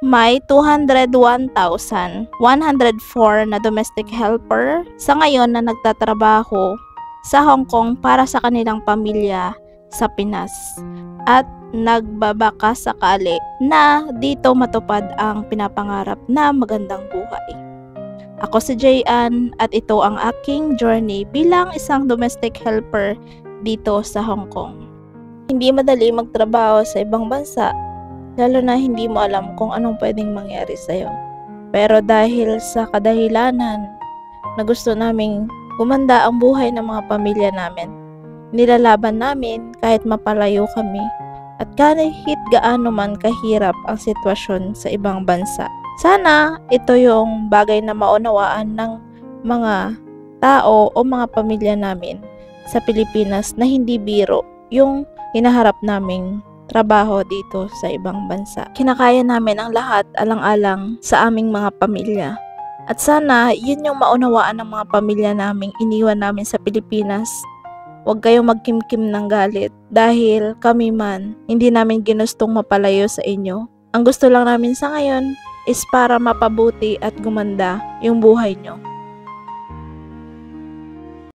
may 201,104 na domestic helper sa ngayon na nagtatrabaho sa Hong Kong para sa kanilang pamilya sa Pinas at nagbabaka sakali na dito matupad ang pinapangarap na magandang buhay. Ako si Jayan at ito ang aking journey bilang isang domestic helper dito sa Hong Kong. Hindi madali magtrabaho sa ibang bansa, lalo na hindi mo alam kung anong pwedeng mangyari sa'yo. Pero dahil sa kadahilanan na gusto naming gumanda ang buhay ng mga pamilya namin, nilalaban namin kahit mapalayo kami at kahit gaano man kahirap ang sitwasyon sa ibang bansa. Sana ito yung bagay na maunawaan ng mga tao o mga pamilya namin sa Pilipinas na hindi biro yung hinaharap naming trabaho dito sa ibang bansa. Kinakaya namin ang lahat alang-alang sa aming mga pamilya. At sana yun yung maunawaan ng mga pamilya naming iniwan namin sa Pilipinas. Huwag kayong magkimkim ng galit dahil kami man hindi namin ginustong mapalayo sa inyo. Ang gusto lang namin sa ngayon is para mapabuti at gumanda yung buhay nyo.